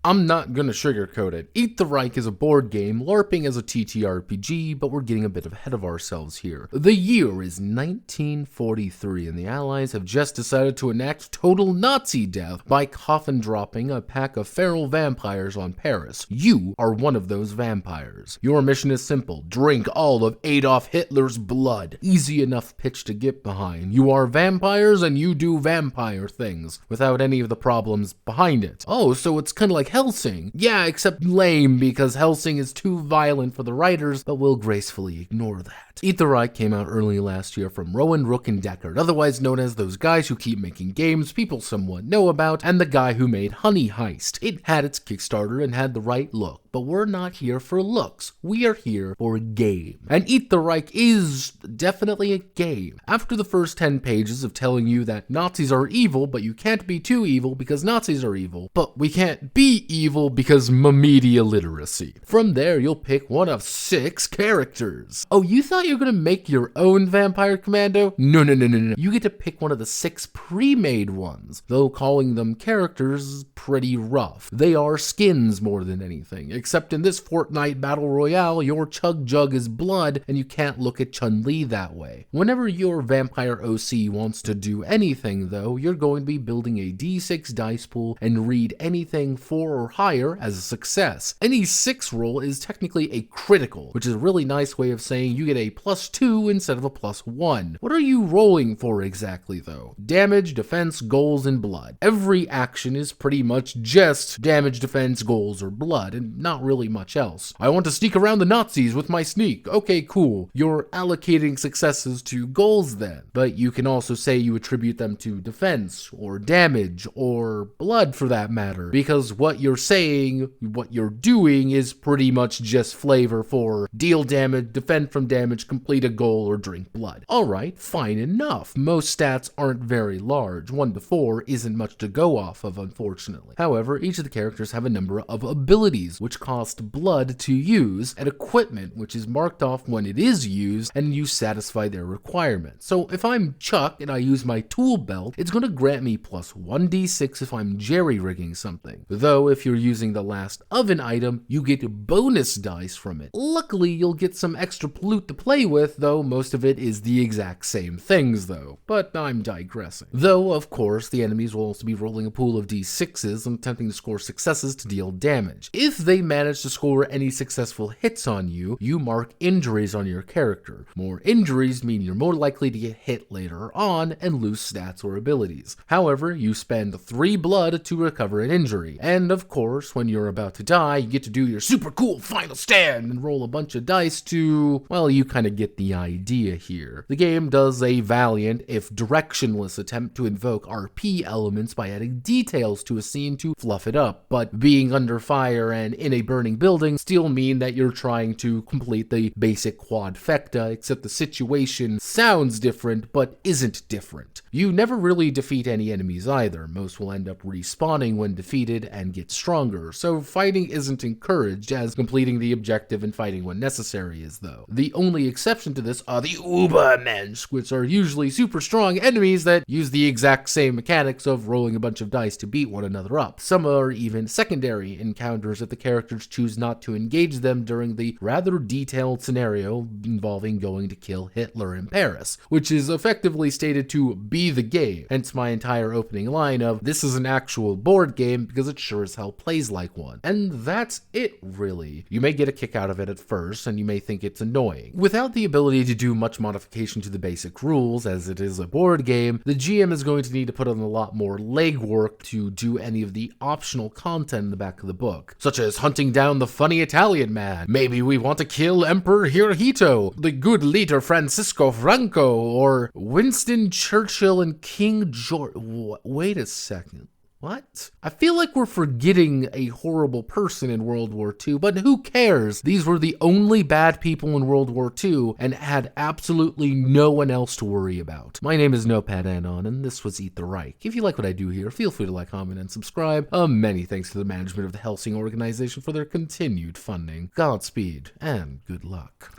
I'm not gonna sugarcoat it. Eat the Reich is a board game, LARPing as a TTRPG, but we're getting a bit ahead of ourselves here. The year is 1943, and the Allies have just decided to enact total Nazi death by coffin-dropping a pack of feral vampires on Paris. You are one of those vampires. Your mission is simple: drink all of Adolf Hitler's blood. Easy enough pitch to get behind. You are vampires and you do vampire things, without any of the problems behind it. Oh, so it's kind of like Hellsing. Yeah, except lame, because Hellsing is too violent for the writers, but we'll gracefully ignore that. Eat the Reich came out early last year from Rowan, Rook, and Deckard, otherwise known as those guys who keep making games people somewhat know about, and the guy who made Honey Heist. It had its Kickstarter and had the right look, but we're not here for looks. We are here for a game. And Eat the Reich is definitely a game. After the first 10 pages of telling you that Nazis are evil, but you can't be too evil because Nazis are evil, but we can't be evil because media literacy. From there, you'll pick one of 6 characters. Oh, you thought you were gonna make your own vampire commando? No. You get to pick one of the 6 pre-made ones, though calling them characters is pretty rough. They are skins more than anything, except in this Fortnite Battle Royale, your Chug Jug is blood, and you can't look at Chun-Li that way. Whenever your vampire OC wants to do anything, though, you're going to be building a D6 dice pool and read anything 4 or higher as a success. Any 6 roll is technically a critical, which is a really nice way of saying you get a +2 instead of a +1. What are you rolling for exactly, though? Damage, defense, goals, and blood. Every action is pretty much just damage, defense, goals, or blood, and not really much else. I want to sneak around the Nazis with my sneak. Okay, cool. You're allocating successes to goals then, but you can also say you attribute them to defense, or damage, or blood for that matter, because what you're saying, what you're doing is pretty much just flavor for deal damage, defend from damage, complete a goal, or drink blood. Alright, fine enough. Most stats aren't very large. 1 to 4 isn't much to go off of, unfortunately. However, each of the characters have a number of abilities, which cost blood to use, and equipment, which is marked off when it is used, and you satisfy their requirements. So if I'm Chuck and I use my tool belt, it's going to grant me +1d6 if I'm jerry-rigging something. Though if you're using the last oven item, you get bonus dice from it. Luckily, you'll get some extra loot to play with, though most of it is the exact same things though. But I'm digressing. Though, of course, the enemies will also be rolling a pool of d6s and attempting to score successes to deal damage. If they manage to score any successful hits on you, you mark injuries on your character. More injuries mean you're more likely to get hit later on and lose stats or abilities. However, you spend 3 blood to recover an injury. And of course, when you're about to die, you get to do your super cool final stand and roll a bunch of dice to, well, you kind of get the idea here. The game does a valiant, if directionless, attempt to invoke RP elements by adding details to a scene to fluff it up, but being under fire and in a burning building still mean that you're trying to complete the basic quadfecta, except the situation sounds different but isn't different. You never really defeat any enemies either. Most will end up respawning when defeated and get stronger, so fighting isn't encouraged, as completing the objective and fighting when necessary is though. The only exception to this are the Ubermensch, which are usually super strong enemies that use the exact same mechanics of rolling a bunch of dice to beat one another up. Some are even secondary encounters if the characters choose not to engage them during the rather detailed scenario involving going to kill Hitler in Paris, which is effectively stated to be the game, hence my entire opening line of, this is an actual board game because it sure as hell plays like one. And that's it, really. You may get a kick out of it at first, and you may think it's annoying. Without the ability to do much modification to the basic rules, as it is a board game, the GM is going to need to put on a lot more legwork to do any of the optional content in the back of the book, such as hunting down the funny Italian man. Maybe we want to kill Emperor Hirohito, the good leader Francisco Franco, or Winston Churchill and King George. Wait a second. What? I feel like we're forgetting a horrible person in World War II, but who cares? These were the only bad people in World War II and had absolutely no one else to worry about. My name is Notepad, and this was Eat the Reich. If you like what I do here, feel free to like, comment, and subscribe. Many thanks to the management of the Hellsing organization for their continued funding. Godspeed, and good luck.